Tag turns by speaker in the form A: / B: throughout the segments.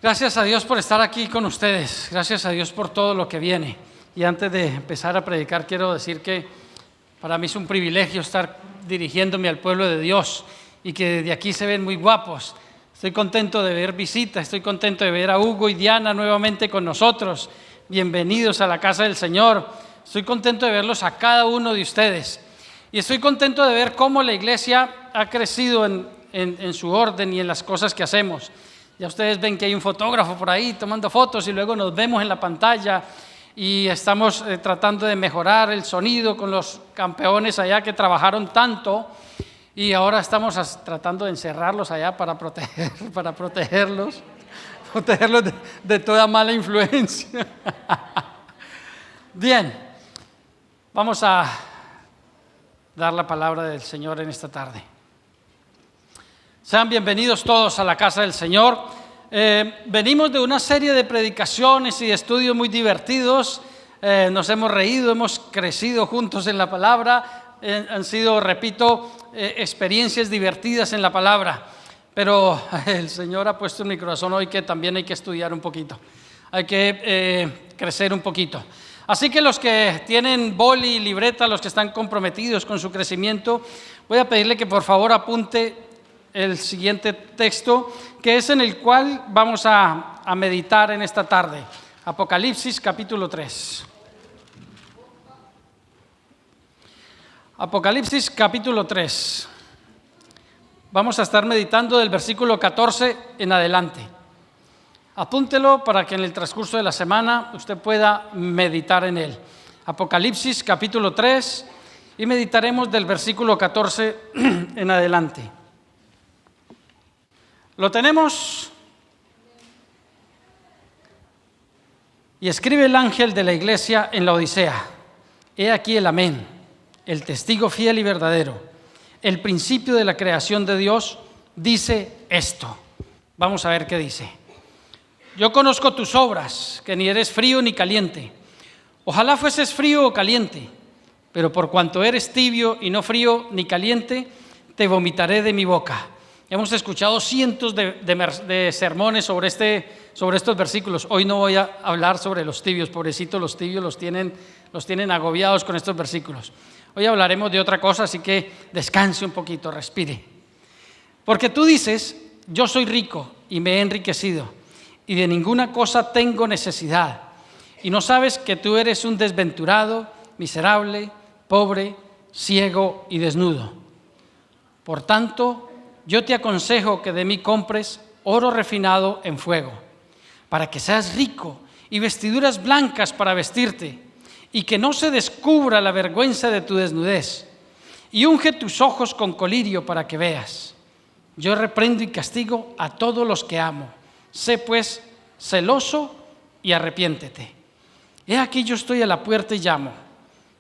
A: Gracias a Dios por estar aquí con ustedes, gracias a Dios por todo lo que viene. Y antes de empezar a predicar, quiero decir que para mí es un privilegio estar dirigiéndome al pueblo de Dios y que desde aquí se ven muy guapos. Estoy contento de ver visitas, estoy contento de ver a Hugo y Diana nuevamente con nosotros. Bienvenidos a la casa del Señor. Estoy contento de verlos a cada uno de ustedes. Y estoy contento de ver cómo la iglesia ha crecido en su orden y en las cosas que hacemos. Ya ustedes ven que hay un fotógrafo por ahí tomando fotos y luego nos vemos en la pantalla y estamos tratando de mejorar el sonido con los campeones allá que trabajaron tanto y ahora estamos tratando de encerrarlos allá para protegerlos de toda mala influencia. Bien, vamos a dar la palabra del Señor en esta tarde. Sean bienvenidos todos a la casa del Señor. Venimos de una serie de predicaciones y de estudios muy divertidos. Nos hemos reído, hemos crecido juntos en la palabra. Han sido, repito, experiencias divertidas en la palabra. Pero el Señor ha puesto en mi corazón hoy que también hay que estudiar un poquito. Hay que crecer un poquito. Así que los que tienen boli y libreta, los que están comprometidos con su crecimiento, voy a pedirle que por favor apunte el siguiente texto, que es en el cual vamos a meditar en esta tarde. Apocalipsis capítulo 3. Apocalipsis capítulo 3. Vamos a estar meditando del versículo 14 en adelante. Apúntelo para que en el transcurso de la semana usted pueda meditar en él. Apocalipsis capítulo 3 y meditaremos del versículo 14 en adelante. ¿Lo tenemos? Y escribe el ángel de la iglesia en la Odisea: He aquí el amén, el testigo fiel y verdadero, el principio de la creación de Dios, dice esto. Vamos a ver qué dice. Yo conozco tus obras, que ni eres frío ni caliente. Ojalá fueses frío o caliente, pero por cuanto eres tibio y no frío ni caliente, te vomitaré de mi boca. Hemos escuchado cientos de sermones sobre estos versículos. Hoy no voy a hablar sobre los tibios, pobrecitos los tibios, los tienen agobiados con estos versículos. Hoy hablaremos de otra cosa, así que descanse un poquito, respire. Porque tú dices, yo soy rico y me he enriquecido, y de ninguna cosa tengo necesidad. Y no sabes que tú eres un desventurado, miserable, pobre, ciego y desnudo. Por tanto, yo te aconsejo que de mí compres oro refinado en fuego, para que seas rico, y vestiduras blancas para vestirte, y que no se descubra la vergüenza de tu desnudez. Y unge tus ojos con colirio para que veas. Yo reprendo y castigo a todos los que amo. Sé pues celoso y arrepiéntete. He aquí yo estoy a la puerta y llamo.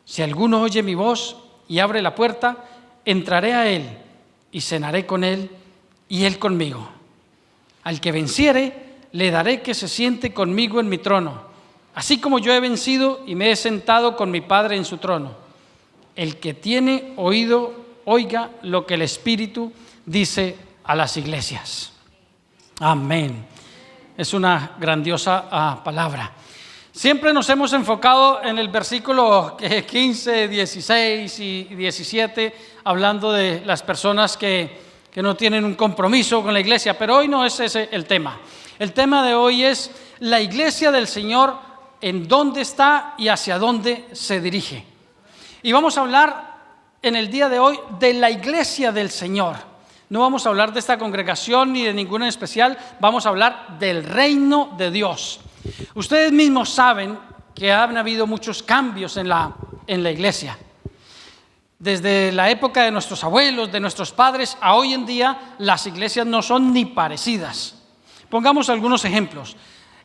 A: Si alguno oye mi voz y abre la puerta, entraré a él y cenaré con él y él conmigo. Al que venciere, le daré que se siente conmigo en mi trono, así como yo he vencido y me he sentado con mi Padre en su trono. El que tiene oído, oiga lo que el Espíritu dice a las iglesias. Amén. Es una grandiosa palabra. Siempre nos hemos enfocado en el versículo 15, 16 y 17, hablando de las personas que no tienen un compromiso con la iglesia, pero hoy no es ese el tema. El tema de hoy es la iglesia del Señor, en dónde está y hacia dónde se dirige. Y vamos a hablar en el día de hoy de la iglesia del Señor. No vamos a hablar de esta congregación ni de ninguna en especial, vamos a hablar del reino de Dios. Ustedes mismos saben que han habido muchos cambios en la iglesia. Desde la época de nuestros abuelos, de nuestros padres, a hoy en día las iglesias no son ni parecidas. Pongamos algunos ejemplos.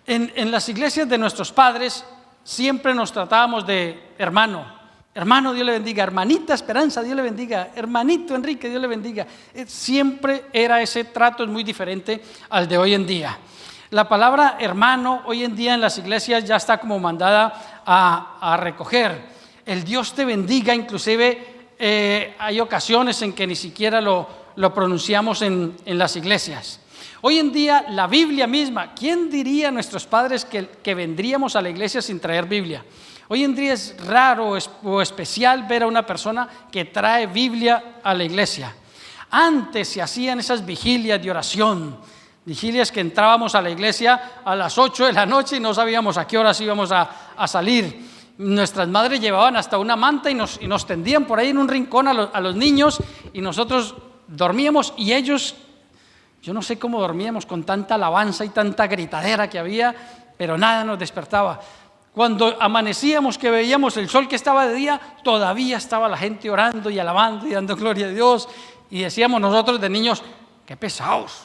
A: En las iglesias de nuestros padres siempre nos tratábamos de hermano. Hermano, Dios le bendiga. Hermanita Esperanza, Dios le bendiga. Hermanito Enrique, Dios le bendiga. Siempre era ese trato, es muy diferente al de hoy en día. La palabra hermano hoy en día en las iglesias ya está como mandada a recoger. El Dios te bendiga, inclusive hay ocasiones en que ni siquiera lo pronunciamos en las iglesias. Hoy en día la Biblia misma, ¿quién diría a nuestros padres que vendríamos a la iglesia sin traer Biblia? Hoy en día es raro o especial ver a una persona que trae Biblia a la iglesia. Antes se hacían esas vigilias de oración, vigilias que entrábamos a la iglesia a las 8 de la noche y no sabíamos a qué horas íbamos a salir. Nuestras madres llevaban hasta una manta y nos tendían por ahí en un rincón a los niños, y nosotros dormíamos, y ellos, yo no sé cómo dormíamos con tanta alabanza y tanta gritadera que había, pero nada nos despertaba. Cuando amanecíamos, que veíamos el sol que estaba de día, todavía estaba la gente orando y alabando y dando gloria a Dios, y decíamos nosotros de niños, qué pesados.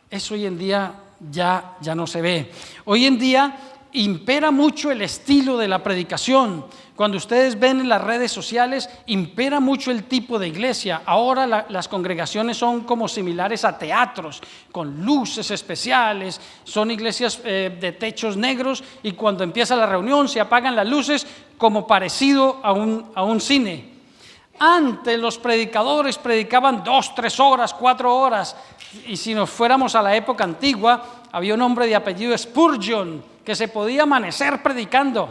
A: Eso hoy en día ya no se ve. Hoy en día impera mucho el estilo de la predicación. Cuando ustedes ven en las redes sociales, impera mucho el tipo de iglesia. Ahora las congregaciones son como similares a teatros, con luces especiales, son iglesias de techos negros, y cuando empieza la reunión se apagan las luces, como parecido a un cine. Antes los predicadores predicaban 2, 3 horas, 4 horas, y si nos fuéramos a la época antigua, había un hombre de apellido Spurgeon que se podía amanecer predicando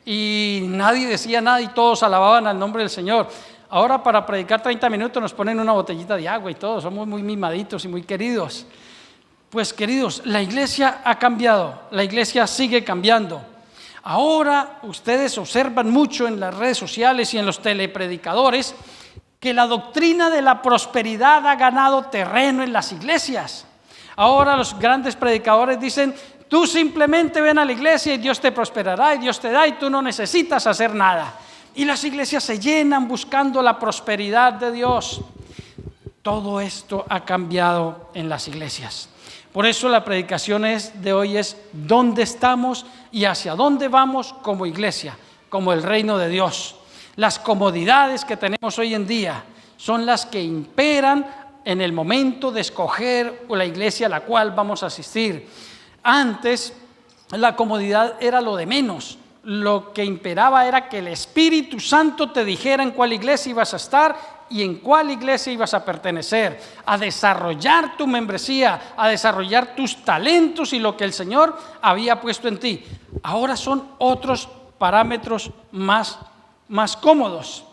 A: y nadie decía nada y todos alababan al nombre del Señor. Ahora para predicar 30 minutos nos ponen una botellita de agua y todo, somos muy mimaditos y muy queridos. Pues queridos, la iglesia ha cambiado, la iglesia sigue cambiando. Ahora ustedes observan mucho en las redes sociales y en los telepredicadores que la doctrina de la prosperidad ha ganado terreno en las iglesias. Ahora los grandes predicadores dicen, tú simplemente ven a la iglesia y Dios te prosperará y Dios te da y tú no necesitas hacer nada. Y las iglesias se llenan buscando la prosperidad de Dios. Todo esto ha cambiado en las iglesias. Por eso la predicación de hoy es dónde estamos y hacia dónde vamos como iglesia, como el reino de Dios. Las comodidades que tenemos hoy en día son las que imperan en el momento de escoger la iglesia a la cual vamos a asistir. Antes la comodidad era lo de menos. Lo que imperaba era que el Espíritu Santo te dijera en cuál iglesia ibas a estar y en cuál iglesia ibas a pertenecer, a desarrollar tu membresía, a desarrollar tus talentos y lo que el Señor había puesto en ti. Ahora son otros parámetros más cómodos.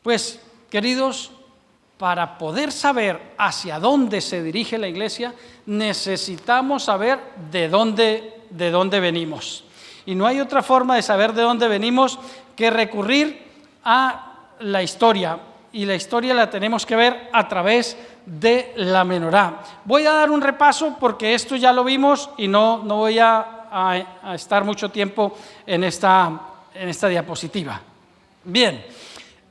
A: Pues, queridos, para poder saber hacia dónde se dirige la iglesia, necesitamos saber de dónde venimos. Y no hay otra forma de saber de dónde venimos que recurrir a la historia. Y la historia la tenemos que ver a través de la menorá. Voy a dar un repaso porque esto ya lo vimos y no voy a estar mucho tiempo en esta diapositiva. Bien,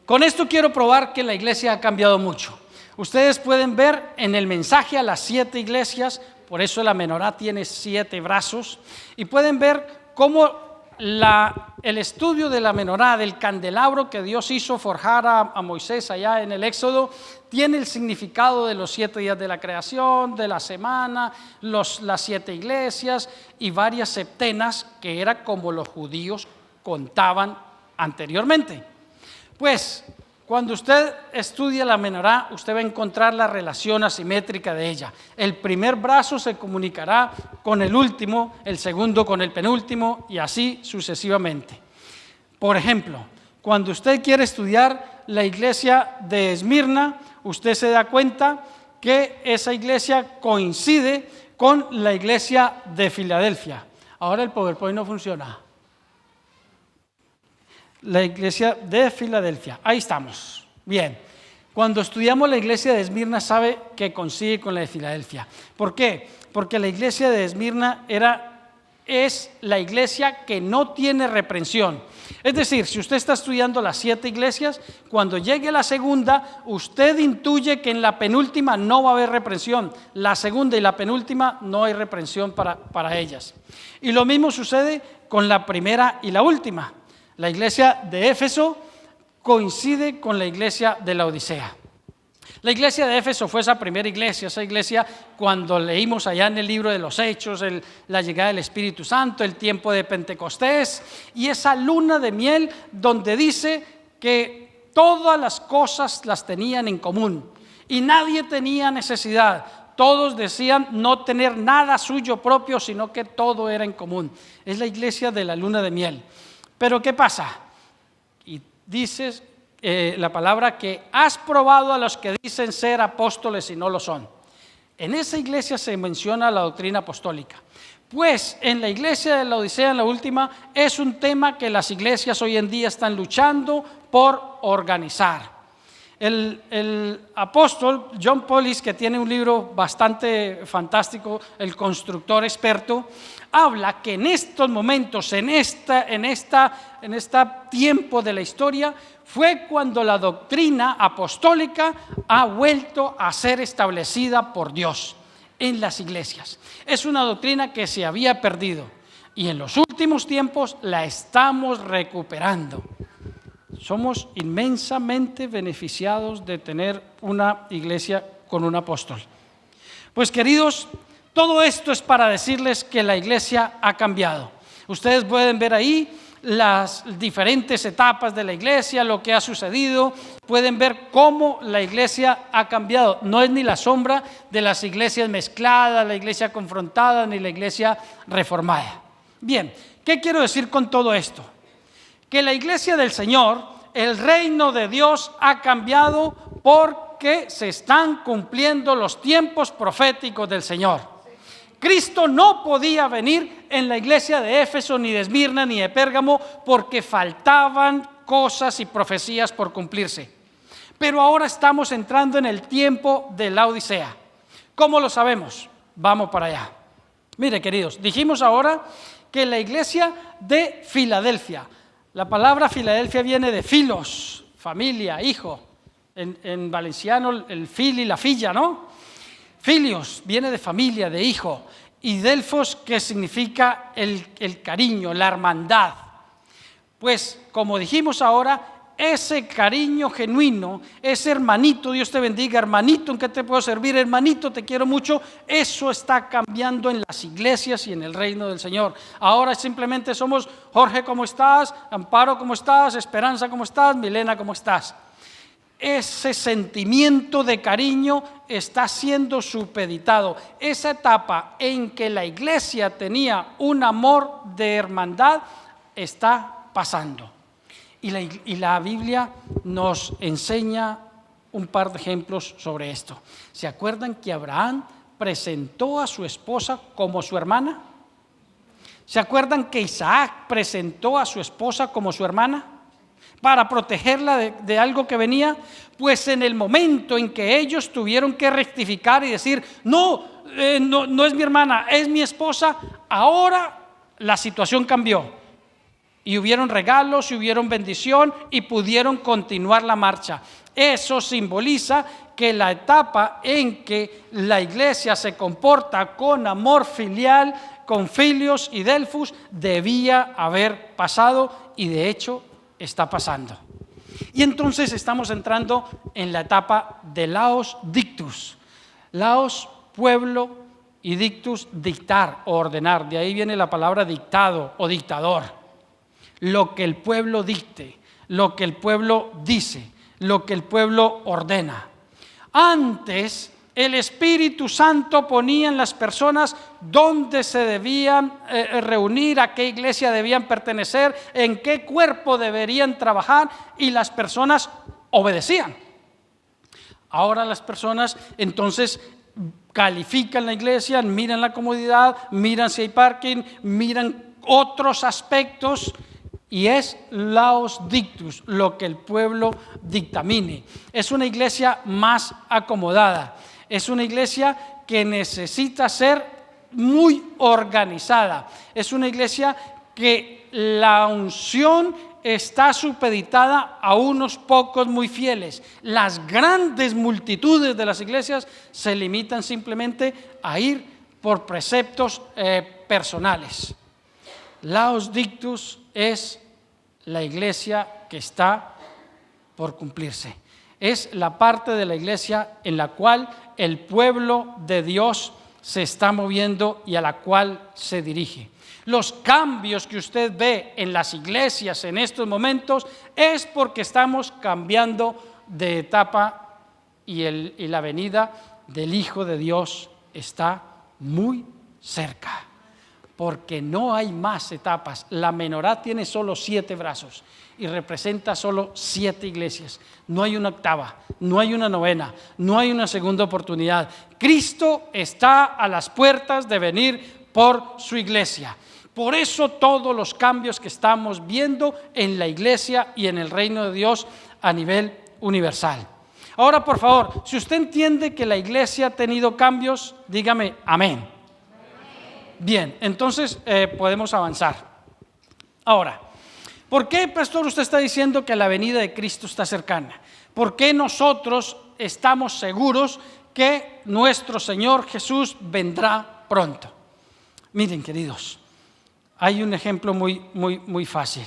A: con esto quiero probar que la iglesia ha cambiado mucho. Ustedes pueden ver en el mensaje a las 7 iglesias, por eso la menorá tiene 7 brazos, y pueden ver cómo el estudio de la menorá, del candelabro que Dios hizo forjar a Moisés allá en el Éxodo, tiene el significado de los 7 días de la creación, de la semana, las 7 iglesias y varias septenas, que era como los judíos contaban anteriormente. Pues, cuando usted estudia la menorá, usted va a encontrar la relación asimétrica de ella. El primer brazo se comunicará con el último, el segundo con el penúltimo y así sucesivamente. Por ejemplo, cuando usted quiere estudiar la iglesia de Esmirna, usted se da cuenta que esa iglesia coincide con la iglesia de Filadelfia. Ahora el PowerPoint no funciona. La iglesia de Filadelfia, ahí estamos. Bien, cuando estudiamos la iglesia de Esmirna sabe que coincide con la de Filadelfia. ¿Por qué? Porque la iglesia de Esmirna es la iglesia que no tiene reprensión. Es decir, si usted está estudiando las 7 iglesias, cuando llegue la segunda, usted intuye que en la penúltima no va a haber reprensión. La segunda y la penúltima no hay reprensión para ellas. Y lo mismo sucede con la primera y la última. La iglesia de Éfeso coincide con la iglesia de la Odisea. La iglesia de Éfeso fue esa primera iglesia, esa iglesia cuando leímos allá en el libro de los Hechos, la llegada del Espíritu Santo, el tiempo de Pentecostés y esa luna de miel donde dice que todas las cosas las tenían en común y nadie tenía necesidad. Todos decían no tener nada suyo propio, sino que todo era en común. Es la iglesia de la luna de miel. Pero ¿qué pasa? Y dices la palabra que has probado a los que dicen ser apóstoles y no lo son. En esa iglesia se menciona la doctrina apostólica. Pues en la iglesia de la Odisea, en la última, es un tema que las iglesias hoy en día están luchando por organizar. El apóstol John Pollis, que tiene un libro bastante fantástico, El constructor experto, habla que en estos momentos, en este tiempo de la historia, fue cuando la doctrina apostólica ha vuelto a ser establecida por Dios en las iglesias. Es una doctrina que se había perdido y en los últimos tiempos la estamos recuperando. Somos inmensamente beneficiados de tener una iglesia con un apóstol. Pues queridos, todo esto es para decirles que la iglesia ha cambiado. Ustedes pueden ver ahí las diferentes etapas de la iglesia, lo que ha sucedido. Pueden ver cómo la iglesia ha cambiado. No es ni la sombra de las iglesias mezcladas, la iglesia confrontada, ni la iglesia reformada. Bien, ¿qué quiero decir con todo esto? Que la iglesia del Señor, el reino de Dios ha cambiado porque se están cumpliendo los tiempos proféticos del Señor. Cristo no podía venir en la iglesia de Éfeso, ni de Esmirna, ni de Pérgamo, porque faltaban cosas y profecías por cumplirse. Pero ahora estamos entrando en el tiempo de la Odisea. ¿Cómo lo sabemos? Vamos para allá. Mire, queridos, dijimos ahora que la iglesia de Filadelfia, la palabra Filadelfia viene de filos, familia, hijo. En valenciano el fili, la filla, ¿no? Filios viene de familia, de hijo. Y Delfos, que significa el cariño, la hermandad. Pues, como dijimos ahora, ese cariño genuino, ese hermanito, Dios te bendiga, hermanito, ¿en qué te puedo servir? Hermanito, te quiero mucho. Eso está cambiando en las iglesias y en el reino del Señor. Ahora simplemente somos Jorge, ¿cómo estás? Amparo, ¿cómo estás? Esperanza, ¿cómo estás? Milena, ¿cómo estás? Ese sentimiento de cariño está siendo supeditado. Esa etapa en que la iglesia tenía un amor de hermandad está pasando. Y la Biblia nos enseña un par de ejemplos sobre esto. ¿Se acuerdan que Abraham presentó a su esposa como su hermana? ¿Se acuerdan que Isaac presentó a su esposa como su hermana para protegerla de algo que venía? Pues en el momento en que ellos tuvieron que rectificar y decir, no es mi hermana, es mi esposa, ahora la situación cambió. Y hubieron regalos, y hubieron bendición, y pudieron continuar la marcha. Eso simboliza que la etapa en que la iglesia se comporta con amor filial, con filios y delfos, debía haber pasado, y de hecho está pasando. Y entonces estamos entrando en la etapa de laos dictus. Laos, pueblo, y dictus, dictar o ordenar. De ahí viene la palabra dictado o dictador. Lo que el pueblo dicte, lo que el pueblo dice, lo que el pueblo ordena. Antes, el Espíritu Santo ponía en las personas dónde se debían reunir, a qué iglesia debían pertenecer, en qué cuerpo deberían trabajar, y las personas obedecían. Ahora las personas entonces califican la iglesia, miran la comodidad, miran si hay parking, miran otros aspectos. Y es laos dictus, lo que el pueblo dictamine. Es una iglesia más acomodada. Es una iglesia que necesita ser muy organizada. Es una iglesia que la unción está supeditada a unos pocos muy fieles. Las grandes multitudes de las iglesias se limitan simplemente a ir por preceptos personales. Laos dictus es la iglesia que está por cumplirse. Es la parte de la iglesia en la cual el pueblo de Dios se está moviendo y a la cual se dirige. Los cambios que usted ve en las iglesias en estos momentos es porque estamos cambiando de etapa y la venida del Hijo de Dios está muy cerca, porque no hay más etapas. La menorá tiene solo 7 brazos y representa solo 7 iglesias. No hay una octava, no hay una novena, no hay una segunda oportunidad. Cristo está a las puertas de venir por su iglesia. Por eso todos los cambios que estamos viendo en la iglesia y en el reino de Dios a nivel universal. Ahora, por favor, si usted entiende que la iglesia ha tenido cambios, dígame amén. Bien, entonces podemos avanzar. Ahora, ¿por qué, pastor, usted está diciendo que la venida de Cristo está cercana? ¿Por qué nosotros estamos seguros que nuestro Señor Jesús vendrá pronto? Miren, queridos, hay un ejemplo muy fácil.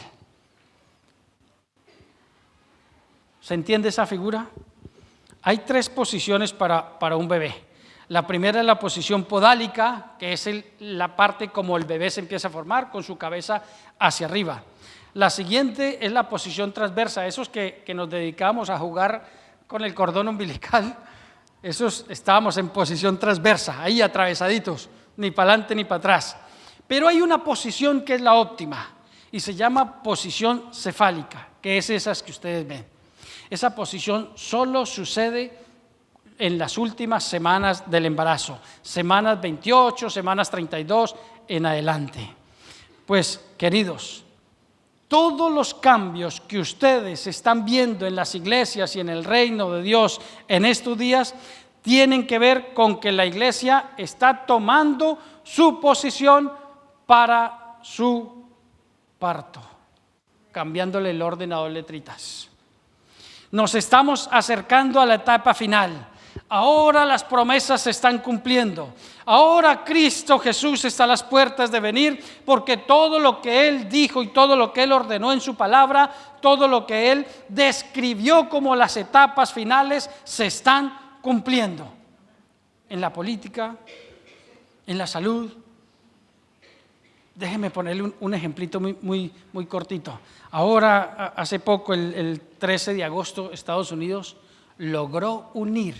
A: ¿Se entiende esa figura? Hay 3 posiciones para un bebé. La primera es la posición podálica, que es la parte como el bebé se empieza a formar, con su cabeza hacia arriba. La siguiente es la posición transversa, esos que nos dedicamos a jugar con el cordón umbilical, esos estábamos en posición transversa, ahí atravesaditos, ni para adelante ni para atrás. Pero hay una posición que es la óptima y se llama posición cefálica, que es esas que ustedes ven. Esa posición solo sucede en las últimas semanas del embarazo, semanas 28, semanas 32 en adelante. Pues, queridos, todos los cambios que ustedes están viendo en las iglesias y en el reino de Dios en estos días tienen que ver con que la iglesia está tomando su posición para su parto, cambiándole el orden a 2 letritas. Nos estamos acercando a la etapa final. Ahora las promesas se están cumpliendo. Ahora Cristo Jesús está a las puertas de venir, porque todo lo que Él dijo y todo lo que Él ordenó en su palabra, todo lo que Él describió como las etapas finales, se están cumpliendo. En la política, en la salud. Déjenme ponerle un ejemplito muy cortito. Ahora, hace poco, el 13 de agosto, Estados Unidos logró unir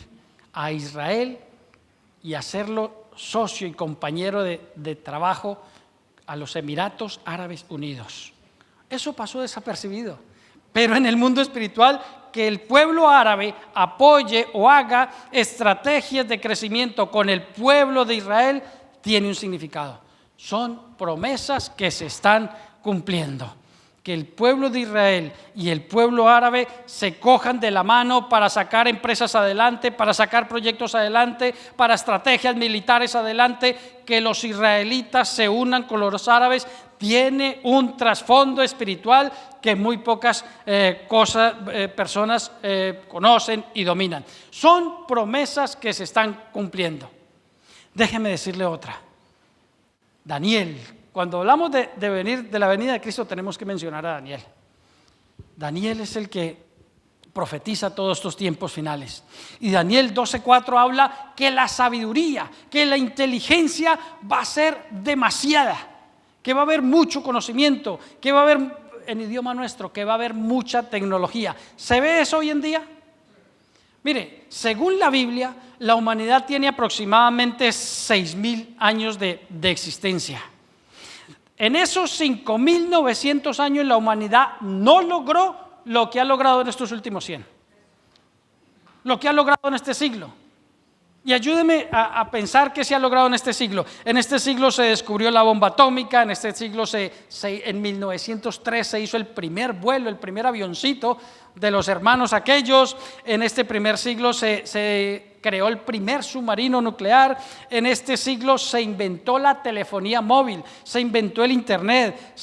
A: a Israel y hacerlo socio y compañero de trabajo a los Emiratos Árabes Unidos. Eso pasó desapercibido, pero en el mundo espiritual, que el pueblo árabe apoye o haga estrategias de crecimiento con el pueblo de Israel tiene un significado. Son promesas que se están cumpliendo. Que el pueblo de Israel y el pueblo árabe se cojan de la mano para sacar empresas adelante, para sacar proyectos adelante, para estrategias militares adelante. Que los israelitas se unan con los árabes tiene un trasfondo espiritual que muy pocas personas conocen y dominan. Son promesas que se están cumpliendo. Déjeme decirle otra. Daniel. Cuando hablamos de la venida de Cristo tenemos que mencionar a Daniel. Daniel es el que profetiza todos estos tiempos finales. Y Daniel 12:4 habla que la sabiduría, que la inteligencia va a ser demasiada, que va a haber mucho conocimiento, que va a haber, en idioma nuestro, que va a haber mucha tecnología. ¿Se ve eso hoy en día? Mire, según la Biblia, la humanidad tiene aproximadamente 6.000 años de existencia. En esos 5.900 años la humanidad no logró lo que ha logrado en estos últimos 100. Lo que ha logrado en este siglo. Y ayúdeme a pensar qué se ha logrado en este siglo. En este siglo se descubrió la bomba atómica, en este siglo en 1903 se hizo el primer vuelo, el primer avioncito de los hermanos aquellos. En este primer siglo se creó el primer submarino nuclear. En este siglo se inventó la telefonía móvil, se inventó el internet,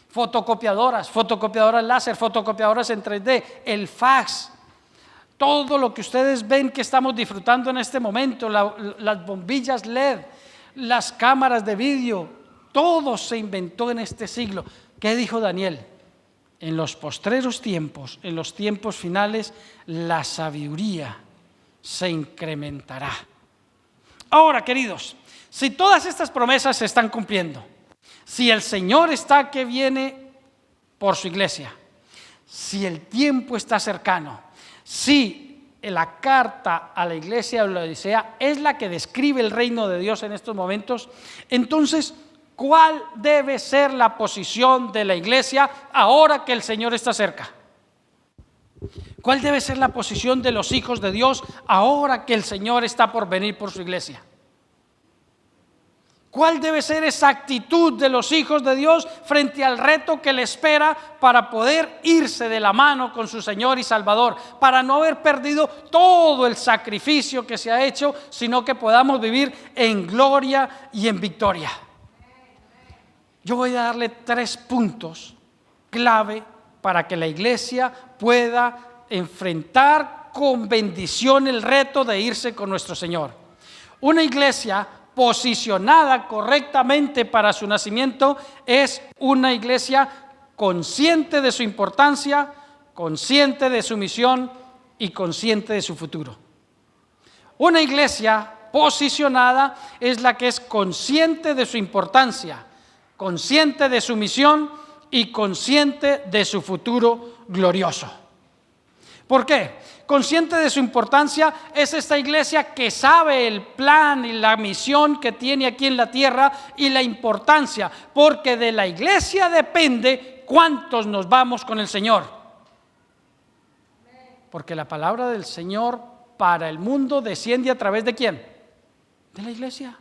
A: fotocopiadoras láser, fotocopiadoras en 3D, el fax. Todo lo que ustedes ven que estamos disfrutando en este momento, las bombillas LED, las cámaras de vídeo, todo se inventó en este siglo. ¿Qué dijo Daniel? En los postreros tiempos, en los tiempos finales, la sabiduría se incrementará. Ahora, queridos, si todas estas promesas se están cumpliendo, si el Señor está que viene por su iglesia, si el tiempo está cercano, si la carta a la iglesia de la Odisea es la que describe el reino de Dios en estos momentos, entonces, ¿cuál debe ser la posición de la iglesia ahora que el Señor está cerca? ¿Cuál debe ser la posición de los hijos de Dios ahora que el Señor está por venir por su iglesia? ¿Cuál debe ser esa actitud de los hijos de Dios frente al reto que le espera para poder irse de la mano con su Señor y Salvador? Para no haber perdido todo el sacrificio que se ha hecho, sino que podamos vivir en gloria y en victoria. Yo voy a darle 3 puntos clave para que la iglesia pueda enfrentar con bendición el reto de irse con nuestro Señor. Una iglesia posicionada correctamente para su nacimiento es una iglesia consciente de su importancia, consciente de su misión y consciente de su futuro. Una iglesia posicionada es la que es consciente de su importancia, consciente de su misión y consciente de su futuro glorioso. ¿Por qué? Consciente de su importancia es esta iglesia que sabe el plan y la misión que tiene aquí en la tierra y la importancia, porque de la iglesia depende cuántos nos vamos con el Señor. Porque la palabra del Señor para el mundo desciende a través de ¿quién? De la iglesia.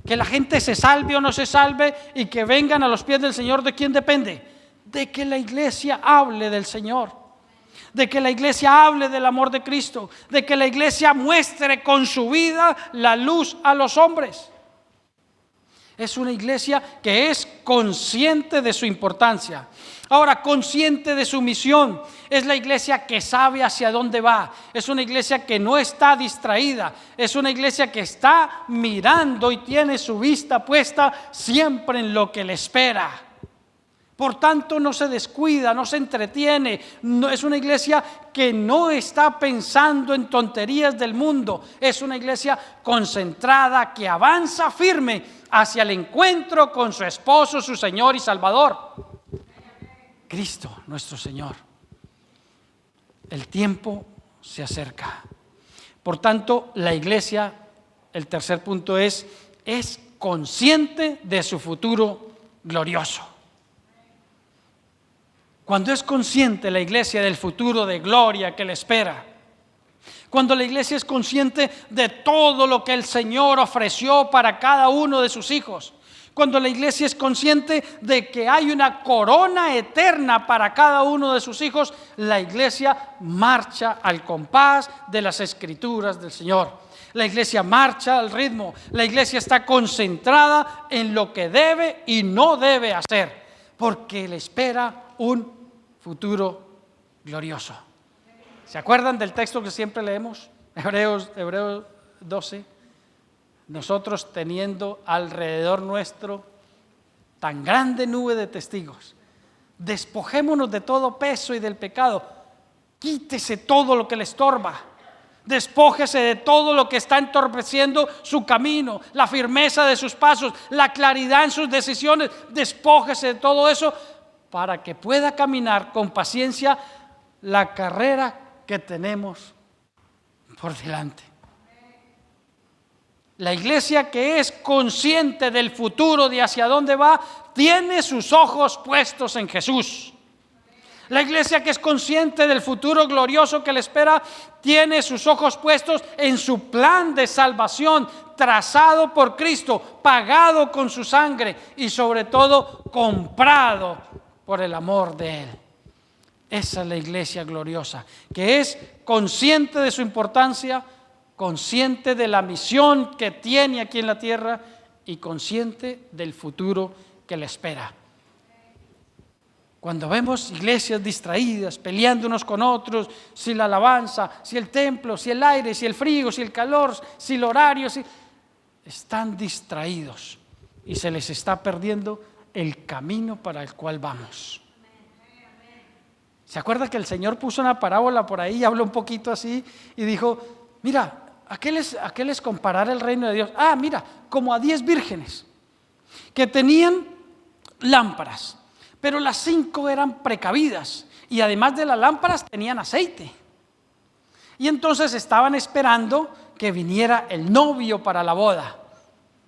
A: Que la gente se salve o no se salve y que vengan a los pies del Señor, ¿de quién depende? De que la iglesia hable del Señor, de que la iglesia hable del amor de Cristo, de que la iglesia muestre con su vida la luz a los hombres. Es una iglesia que es consciente de su importancia. Ahora, consciente de su misión. Es la iglesia que sabe hacia dónde va. Es una iglesia que no está distraída. Es una iglesia que está mirando y tiene su vista puesta siempre en lo que le espera. Por tanto, no se descuida, no se entretiene. No, es una iglesia que no está pensando en tonterías del mundo. Es una iglesia concentrada que avanza firme hacia el encuentro con su esposo, su Señor y Salvador, Cristo, nuestro Señor. El tiempo se acerca. Por tanto, la iglesia, el tercer punto es consciente de su futuro glorioso. Cuando es consciente la iglesia del futuro de gloria que le espera, cuando la iglesia es consciente de todo lo que el Señor ofreció para cada uno de sus hijos, cuando la iglesia es consciente de que hay una corona eterna para cada uno de sus hijos, la iglesia marcha al compás de las escrituras del Señor. La iglesia marcha al ritmo, la iglesia está concentrada en lo que debe y no debe hacer, porque le espera un futuro glorioso. ¿Se acuerdan del texto que siempre leemos? Hebreos 12. Nosotros teniendo alrededor nuestro tan grande nube de testigos, despojémonos de todo peso y del pecado. Quítese todo lo que le estorba. Despójese de todo lo que está entorpeciendo su camino, la firmeza de sus pasos, la claridad en sus decisiones. Despójese de todo eso para que pueda caminar con paciencia la carrera que tenemos por delante. La iglesia que es consciente del futuro, de hacia dónde va, tiene sus ojos puestos en Jesús. La iglesia que es consciente del futuro glorioso que le espera, tiene sus ojos puestos en su plan de salvación, trazado por Cristo, pagado con su sangre y sobre todo comprado por el amor de Él. Esa es la iglesia gloriosa, que es consciente de su importancia, consciente de la misión que tiene aquí en la tierra y consciente del futuro que le espera. Cuando vemos iglesias distraídas, peleando unos con otros, si la alabanza, si el templo, si el aire, si el frío, si el calor, si el horario, están distraídos y se les está perdiendo el camino para el cual vamos. ¿Se acuerda que el Señor puso una parábola por ahí y habló un poquito así y dijo, mira, ¿a qué les comparar el reino de Dios? Mira, como a 10 vírgenes que tenían lámparas, pero las 5 eran precavidas y además de las lámparas tenían aceite. Y entonces estaban esperando que viniera el novio para la boda.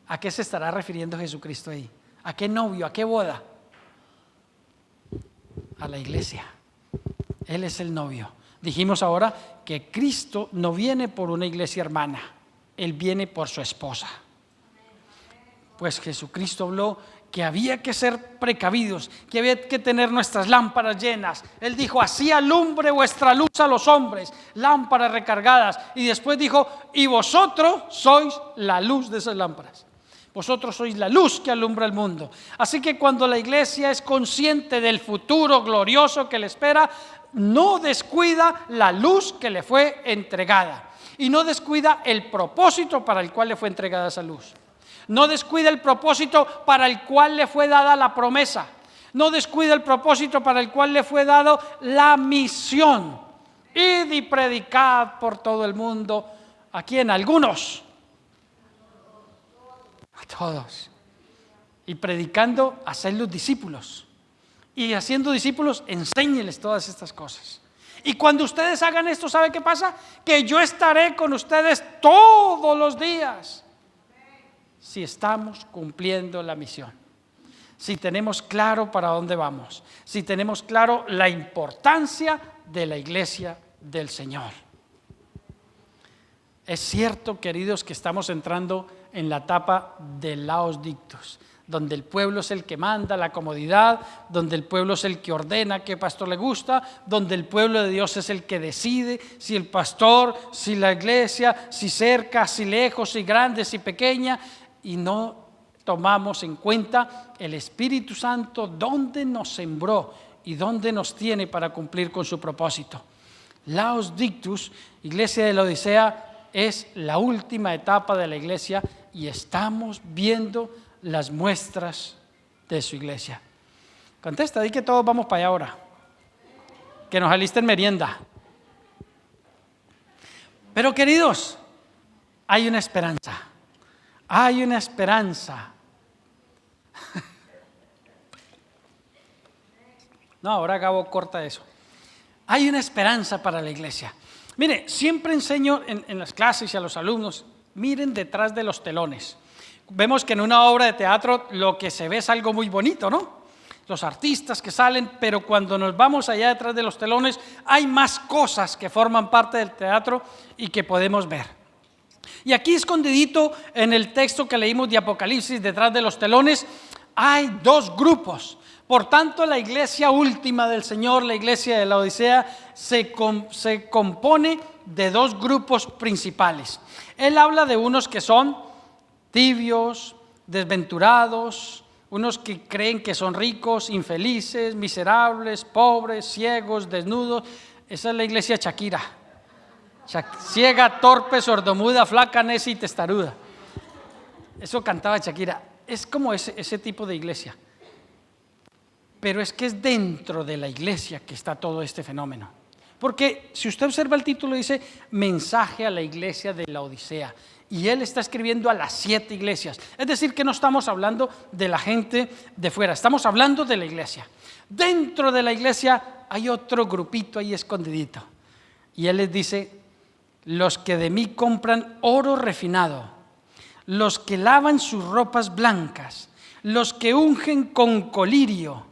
A: ¿A qué se estará refiriendo Jesucristo ahí? ¿A qué novio? ¿A qué boda? A la iglesia. Él es el novio. Dijimos ahora que Cristo no viene por una iglesia hermana, Él viene por su esposa. Pues Jesucristo habló que había que ser precavidos, que había que tener nuestras lámparas llenas. Él dijo: así alumbre vuestra luz a los hombres, lámparas recargadas. Y después dijo: y vosotros sois la luz de esas lámparas. Vosotros sois la luz que alumbra el mundo. Así que cuando la iglesia es consciente del futuro glorioso que le espera, no descuida la luz que le fue entregada. Y no descuida el propósito para el cual le fue entregada esa luz. No descuida el propósito para el cual le fue dada la promesa. No descuida el propósito para el cual le fue dado la misión. Id y predicad por todo el mundo. ¿A quién? ¿A algunos? A todos. Y predicando, hacedlos discípulos. Y haciendo discípulos, enséñeles todas estas cosas. Y cuando ustedes hagan esto, ¿sabe qué pasa? Que yo estaré con ustedes todos los días. Si estamos cumpliendo la misión, si tenemos claro para dónde vamos, si tenemos claro la importancia de la iglesia del Señor. Es cierto, queridos, que estamos entrando en la etapa del laus dictus, donde el pueblo es el que manda, la comodidad, donde el pueblo es el que ordena qué pastor le gusta, donde el pueblo de Dios es el que decide si el pastor, si la iglesia, si cerca, si lejos, si grande, si pequeña. Y no tomamos en cuenta el Espíritu Santo, dónde nos sembró y dónde nos tiene para cumplir con su propósito. Laus dictus, iglesia de la Odisea, es la última etapa de la iglesia y estamos viendo las muestras de su iglesia. Contesta, di que todos vamos para allá ahora, que nos alisten merienda. Pero queridos, hay una esperanza. Hay una esperanza. No, ahora Gabo corta eso. Hay una esperanza para la iglesia. Mire, siempre enseño en las clases y a los alumnos, miren detrás de los telones. Vemos que en una obra de teatro lo que se ve es algo muy bonito, ¿no? Los artistas que salen, pero cuando nos vamos allá detrás de los telones, hay más cosas que forman parte del teatro y que podemos ver. Y aquí escondidito en el texto que leímos de Apocalipsis, detrás de los telones, hay dos grupos. Por tanto, la iglesia última del Señor, la iglesia de la Odisea, se compone de dos grupos principales. Él habla de unos que son tibios, desventurados, unos que creen que son ricos, infelices, miserables, pobres, ciegos, desnudos. Esa es la iglesia Shakira. Ciega, torpe, sordomuda, flaca, necia y testaruda. Eso cantaba Shakira. Es como ese tipo de iglesia. Pero es que es dentro de la iglesia que está todo este fenómeno. Porque si usted observa el título, dice mensaje a la iglesia de la Odisea. Y él está escribiendo a las 7 iglesias. Es decir, que no estamos hablando de la gente de fuera, estamos hablando de la iglesia. Dentro de la iglesia hay otro grupito ahí escondidito. Y él les dice: los que de mí compran oro refinado, los que lavan sus ropas blancas, los que ungen con colirio,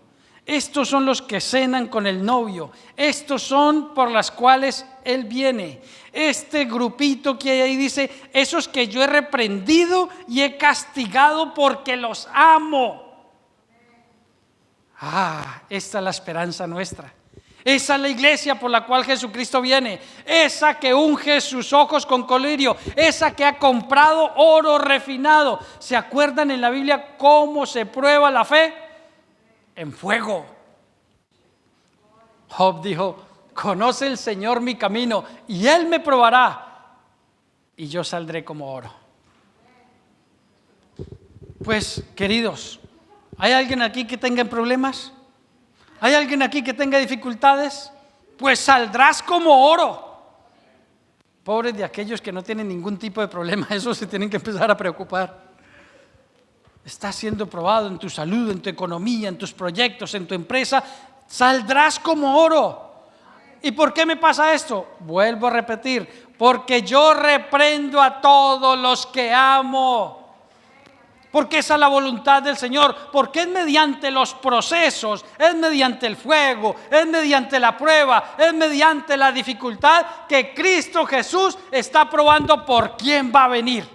A: estos son los que cenan con el novio, estos son por las cuales él viene. Este grupito que hay ahí dice: esos que yo he reprendido y he castigado porque los amo. Esta es la esperanza nuestra. Esa es la iglesia por la cual Jesucristo viene. Esa que unge sus ojos con colirio. Esa que ha comprado oro refinado. ¿Se acuerdan en la Biblia cómo se prueba la fe? En fuego. Job dijo: conoce el Señor mi camino y Él me probará y yo saldré como oro. Pues, queridos, ¿hay alguien aquí que tenga problemas? ¿Hay alguien aquí que tenga dificultades? Pues saldrás como oro. Pobres de aquellos que no tienen ningún tipo de problema, esos se tienen que empezar a preocupar. Estás siendo probado en tu salud, en tu economía, en tus proyectos, en tu empresa. Saldrás como oro. ¿Y por qué me pasa esto? Vuelvo a repetir, porque yo reprendo a todos los que amo. Porque esa es la voluntad del Señor, porque es mediante los procesos, es mediante el fuego, es mediante la prueba, es mediante la dificultad que Cristo Jesús está probando por quién va a venir.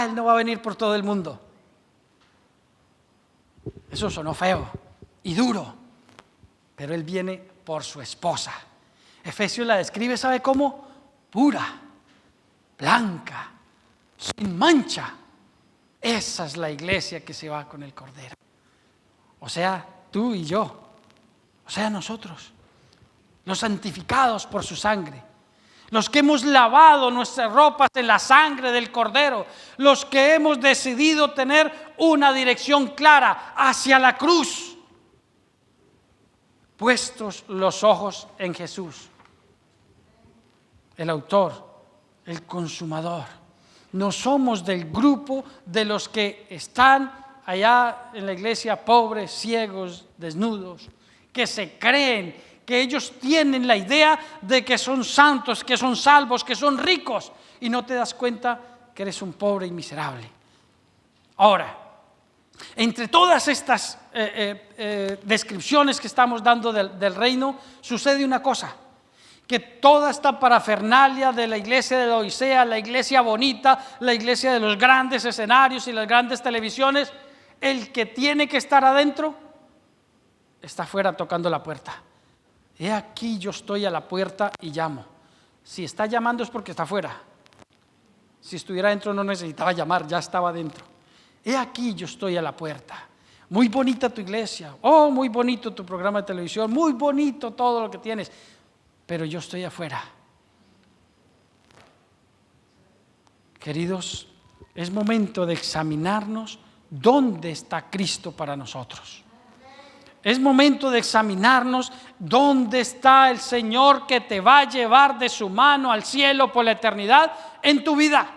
A: Él no va a venir por todo el mundo. Eso sonó feo y duro, pero Él viene por su esposa. Efesios la describe, ¿sabe cómo? Pura, blanca, sin mancha. Esa es la iglesia que se va con el Cordero. O sea, tú y yo. O sea, nosotros. Los santificados por su sangre. Los que hemos lavado nuestras ropas en la sangre del Cordero. Los que hemos decidido tener una dirección clara hacia la cruz. Puestos los ojos en Jesús. El autor, el consumador. No somos del grupo de los que están allá en la iglesia pobres, ciegos, desnudos, que se creen, que ellos tienen la idea de que son santos, que son salvos, que son ricos, y no te das cuenta que eres un pobre y miserable. Ahora, entre todas estas descripciones que estamos dando del reino, sucede una cosa. Que toda esta parafernalia de la iglesia de la Odisea, la iglesia bonita, la iglesia de los grandes escenarios y las grandes televisiones, el que tiene que estar adentro está afuera tocando la puerta. He aquí yo estoy a la puerta y llamo. Si está llamando es porque está afuera. Si estuviera adentro no necesitaba llamar, ya estaba adentro. He aquí yo estoy a la puerta. Muy bonita tu iglesia, muy bonito tu programa de televisión, muy bonito todo lo que tienes. Pero yo estoy afuera. Queridos, es momento de examinarnos dónde está Cristo para nosotros. Es momento de examinarnos dónde está el Señor que te va a llevar de su mano al cielo por la eternidad en tu vida.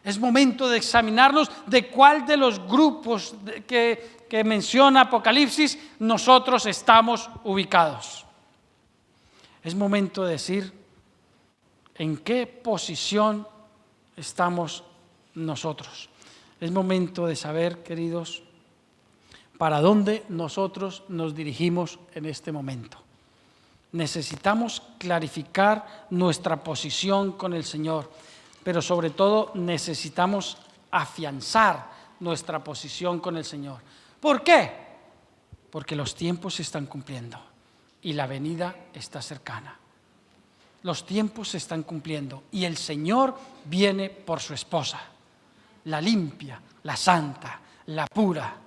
A: Es momento de examinarnos de cuál de los grupos que menciona Apocalipsis nosotros estamos ubicados. Es momento de decir en qué posición estamos nosotros. Es momento de saber, queridos, para dónde nosotros nos dirigimos en este momento. Necesitamos clarificar nuestra posición con el Señor, pero sobre todo necesitamos afianzar nuestra posición con el Señor. ¿Por qué? Porque los tiempos se están cumpliendo. Y la venida está cercana. Los tiempos se están cumpliendo y el Señor viene por su esposa, la limpia, la santa, la pura,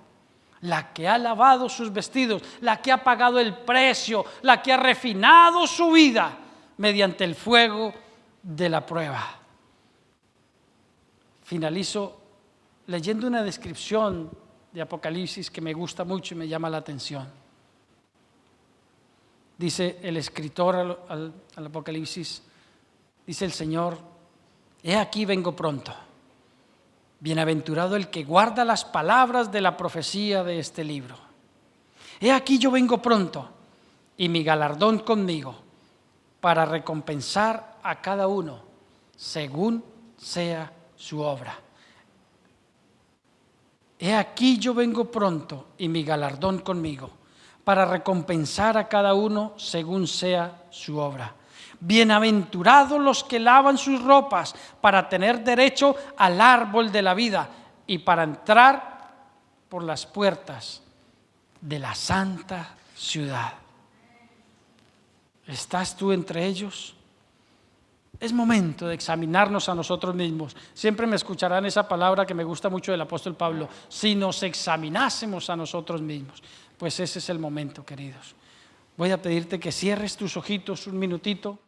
A: la que ha lavado sus vestidos, la que ha pagado el precio, la que ha refinado su vida mediante el fuego de la prueba. Finalizo leyendo una descripción de Apocalipsis que me gusta mucho y me llama la atención. Dice el escritor al Apocalipsis, dice el Señor, he aquí vengo pronto. Bienaventurado el que guarda las palabras de la profecía de este libro. He aquí yo vengo pronto y mi galardón conmigo para recompensar a cada uno según sea su obra. He aquí yo vengo pronto y mi galardón conmigo para recompensar a cada uno según sea su obra. Bienaventurados los que lavan sus ropas para tener derecho al árbol de la vida y para entrar por las puertas de la santa ciudad. ¿Estás tú entre ellos? Es momento de examinarnos a nosotros mismos. Siempre me escucharán esa palabra que me gusta mucho del apóstol Pablo. Si nos examinásemos a nosotros mismos. Pues ese es el momento, queridos. Voy a pedirte que cierres tus ojitos un minutito.